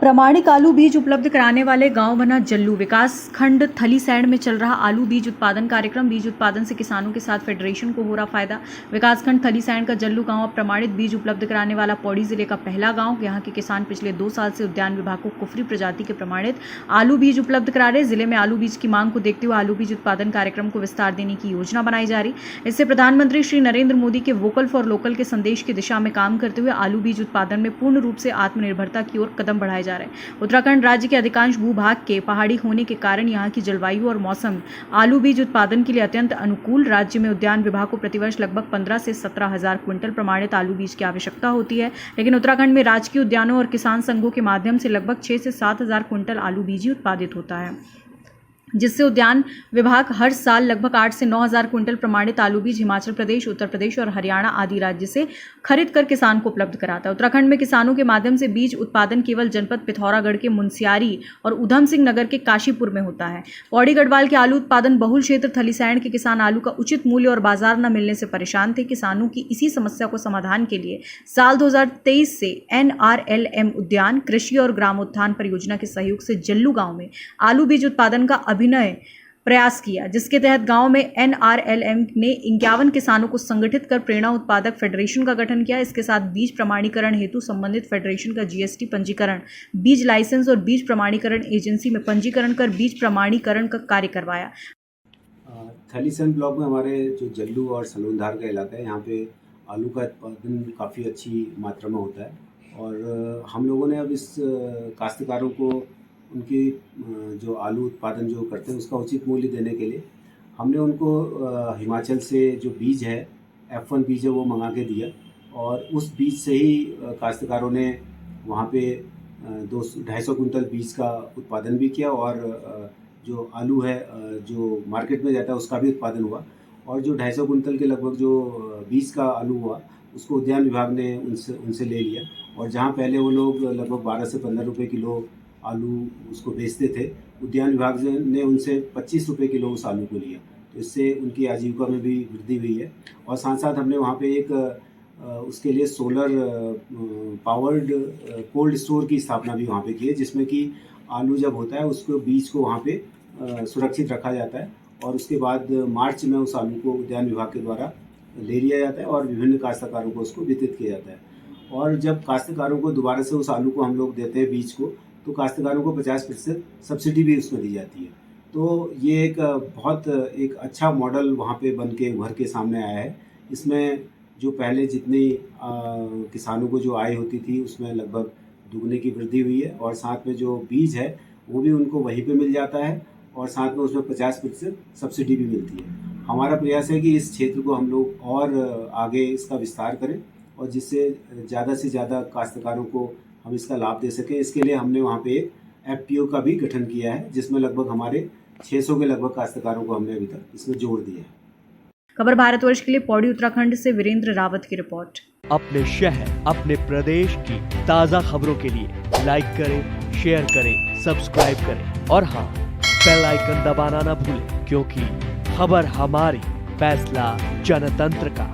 प्रमाणिक आलू बीज उपलब्ध कराने वाले गांव बना जल्लू। विकास खंड थलीसैंण में चल रहा आलू बीज उत्पादन कार्यक्रम। बीज उत्पादन से किसानों के साथ फेडरेशन को हो रहा फायदा। विकास खंड थलीसैंण का जल्लू गांव अब प्रमाणित बीज उपलब्ध कराने वाला पौड़ी जिले का पहला गांव। यहां के किसान पिछले 2 साल से उद्यान विभाग को कुफरी प्रजाति के प्रमाणित आलू बीज उपलब्ध करा रहे। जिले में आलू बीज की मांग को देखते हुए आलू बीज उत्पादन कार्यक्रम को विस्तार देने की योजना बनाई जा रही। इससे प्रधानमंत्री श्री नरेंद्र मोदी के वोकल फॉर लोकल के संदेश की दिशा में काम करते हुए आलू बीज उत्पादन में पूर्ण रूप से आत्मनिर्भरता की ओर कदम बढ़ाए जा रहे हैं। उत्तराखंड राज्य के अधिकांश भूभाग के पहाड़ी होने के कारण यहाँ की जलवायु और मौसम आलू बीज उत्पादन के लिए अत्यंत अनुकूल। राज्य में उद्यान विभाग को प्रतिवर्ष लगभग 15 से 17 हजार क्विंटल प्रमाणित आलू बीज की आवश्यकता होती है, लेकिन उत्तराखंड में राजकीय उद्यानों और किसान संघों के माध्यम से लगभग 6 से 7 हजार क्विंटल आलू बीज ही उत्पादित होता है, जिससे उद्यान विभाग हर साल लगभग 8 से 9 हजार क्विंटल प्रमाणित आलू बीज हिमाचल प्रदेश, उत्तर प्रदेश और हरियाणा आदि राज्य से खरीद कर किसान को उपलब्ध कराता है। उत्तराखंड में किसानों के माध्यम से बीज उत्पादन केवल जनपद पिथौरागढ़ के मुनस्यारी और उधम सिंह नगर के काशीपुर में होता है। पौड़ी गढ़वाल के आलू उत्पादन बहुल क्षेत्र थलीसैंण के किसान आलू का उचित मूल्य और बाजार न मिलने से परेशान थे। किसानों की इसी समस्या को समाधान के लिए साल 2023 से NRLM उद्यान कृषि और ग्रामोत्थान परियोजना के सहयोग से जल्लू गांव में आलू बीज उत्पादन का अभिनय प्रयास किया, जिसके तहत गांव में NRLM ने 51 किसानों को संगठित कर प्रेरणा उत्पादक फेडरेशन का गठन किया। इसके साथ बीज प्रमाणीकरण हेतु संबंधित फेडरेशन का GST पंजीकरण, बीज लाइसेंस और बीज प्रमाणीकरण एजेंसी में पंजीकरण कर बीज प्रमाणीकरण का कार्य करवाया। थलीसैंण ब्लॉक में हमारे जो जल्लू और सलूनधार का इलाका है, यहाँ पे आलू का उत्पादन काफ़ी अच्छी मात्रा में होता है और हम लोगों ने अब इस काश्तकारों को उनकी जो आलू उत्पादन जो करते हैं उसका उचित मूल्य देने के लिए हमने उनको हिमाचल से जो बीज है F1 बीज है वो मंगा के दिया और उस बीज से ही काश्तकारों ने वहाँ पे 250 कुंटल बीज का उत्पादन भी किया और जो आलू है जो मार्केट में जाता है उसका भी उत्पादन हुआ और जो 250 कुंटल के लगभग जो बीज का आलू हुआ उसको उद्यान विभाग ने उनसे ले लिया और जहाँ पहले वो लोग लगभग 12 से 15 रुपये किलो आलू उसको बेचते थे, उद्यान विभाग ने उनसे 25 रुपये किलो उस आलू को लिया, तो इससे उनकी आजीविका में भी वृद्धि हुई है। और साथ साथ हमने वहाँ पे एक उसके लिए सोलर पावर्ड कोल्ड स्टोर की स्थापना भी वहाँ पे की है, जिसमें कि आलू जब होता है उसको बीज को वहाँ पे सुरक्षित रखा जाता है और उसके बाद मार्च में उस आलू को उद्यान विभाग के द्वारा ले लिया जाता है और विभिन्न काश्तकारों को उसको वितरित किया जाता है। और जब काश्तकारों को दोबारा से उस आलू को हम लोग देते हैं बीज को, तो काश्तकारों को 50% सब्सिडी भी उसमें दी जाती है। तो ये एक बहुत एक अच्छा मॉडल वहाँ पे बन के उभर के सामने आया है। इसमें जो पहले जितनी किसानों को जो आय होती थी उसमें लगभग दुगने की वृद्धि हुई है और साथ में जो बीज है वो भी उनको वहीं पे मिल जाता है और साथ में उसमें 50% सब्सिडी भी मिलती है। हमारा प्रयास है कि इस क्षेत्र को हम लोग और आगे इसका विस्तार करें और जिससे ज़्यादा से ज़्यादा काश्तकारों को हम इसका लाभ दे सकें। इसके लिए हमने वहाँ पे एक FPO का भी गठन किया है, जिसमें लगभग हमारे 600 के लगभग काश्तकारों को हमने अभी तक इसमें जोड़ दिया है। खबर भारतवर्ष के लिए पौड़ी उत्तराखंड से वीरेंद्र रावत की रिपोर्ट। अपने शहर, अपने प्रदेश की ताज़ा खबरों के लिए लाइक करें, शेयर करें, सब्सक्राइब करें और हाँ, बेल आइकन दबाना ना भूलें, क्योंकि खबर हमारी, फैसला जनतंत्र का।